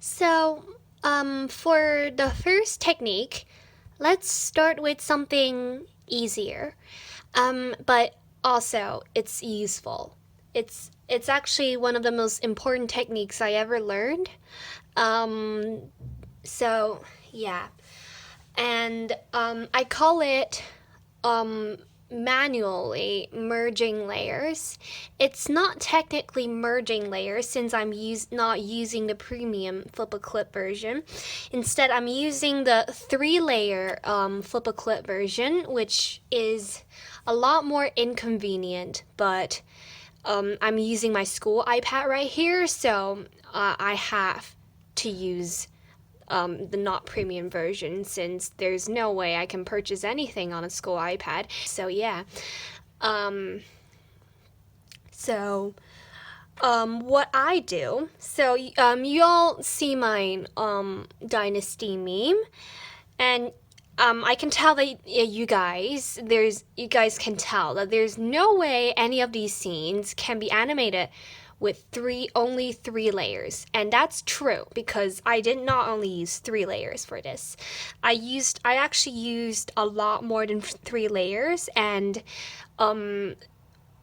So, for the first technique, let's start with something easier. But also it's useful. It's actually one of the most important techniques I ever learned. Um, so yeah, and I call it um, manually merging layers. It's not technically merging layers since not using the premium Flipaclip version. Instead, I'm using the 3-layer Flipaclip version, which is a lot more inconvenient, but I'm using my school iPad right here, so I have to use the not premium version since there's no way I can purchase anything on a school iPad. So yeah. Um, so what I do, so you all see my Dynasty meme, and I can tell that you guys can tell that there's no way any of these scenes can be animated with only 3 layers. And that's true because I did not only use 3 layers for this. I actually used a lot more than 3 layers, and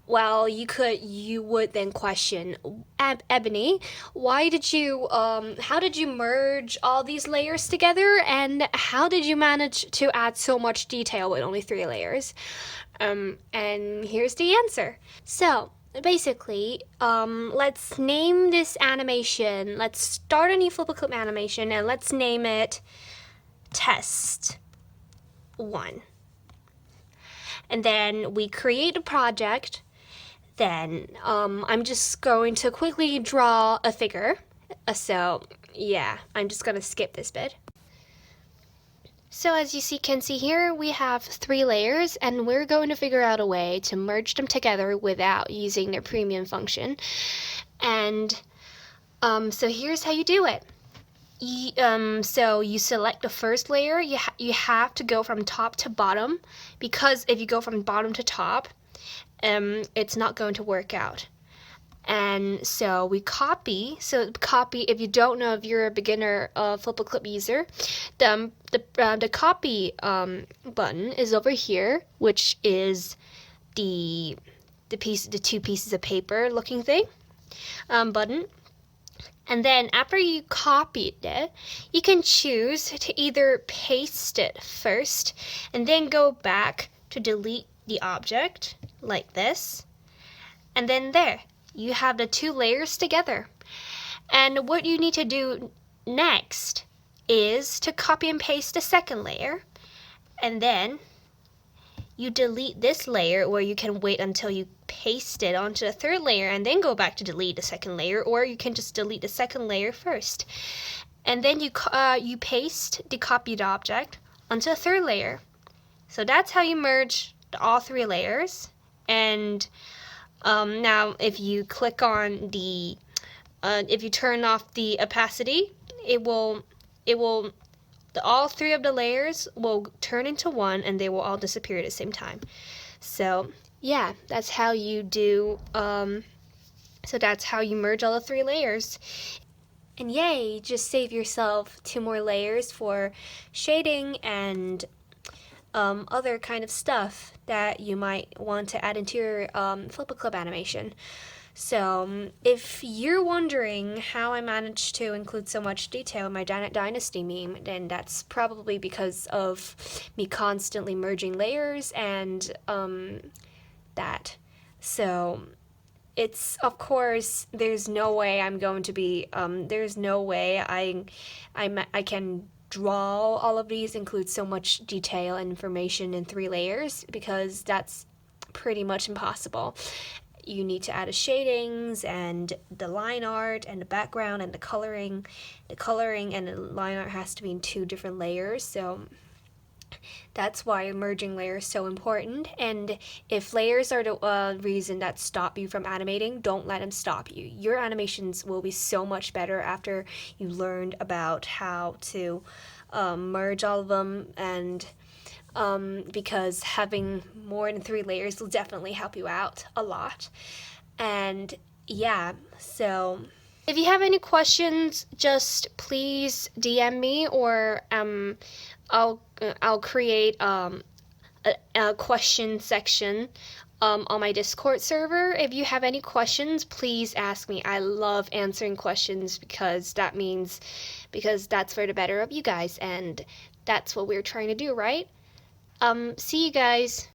well, you would then question, Ebony, how did you merge all these layers together, and how did you manage to add so much detail with only 3 layers? And here's the answer. So, basically, let's name this animation. Let's start a new Flipaclip animation, and let's name it Test 1. And then we create a project. Then I'm just going to quickly draw a figure. So yeah, I'm just gonna skip this bit. So as you can see here, we have 3 layers, and we're going to figure out a way to merge them together without using their premium function. And so here's how you do it. So you select the first layer. You have to go from top to bottom, because if you go from bottom to top, it's not going to work out. And so we copy. So copy. If you don't know, if you're a beginner Flipaclip user, the copy button is over here, which is the 2 pieces of paper looking thing button. And then after you copied it, you can choose to either paste it first and then go back to delete the object like this. And then there, you have the 2 layers together. And what you need to do next is to copy and paste the second layer. And then you delete this layer, or you can wait until you paste it onto the 3rd layer and then go back to delete the 2nd layer, or you can just delete the 2nd layer first. And then you paste the copied object onto the 3rd layer. So that's how you merge all 3 layers. And now if you click on if you turn off the opacity, all 3 of the layers will turn into one, and they will all disappear at the same time. So yeah, that's how you do. So that's how you merge all the 3 layers. And yay, just save yourself 2 more layers for shading and other kind of stuff that you might want to add into your Flipaclip animation. So if you're wondering how I managed to include so much detail in my Dynasty meme, then that's probably because of me constantly merging layers and that. So it's, of course, there's no way I'm going to be, there's no way I can draw all of these, include so much detail and information in 3 layers, because that's pretty much impossible. You need to add the shadings and the line art and the background and the coloring. The coloring and the line art has to be in 2 different layers, so that's why merging layers is so important. And if layers are the reason that stop you from animating, don't let them stop you. Your animations will be so much better after you learned about how to merge all of them, and because having more than 3 layers will definitely help you out a lot. And yeah, so If you have any questions, just please DM me, or I'll create a question section on my Discord server. If you have any questions, please ask me. I love answering questions because that's for the better of you guys, and that's what we're trying to do, right? See you guys.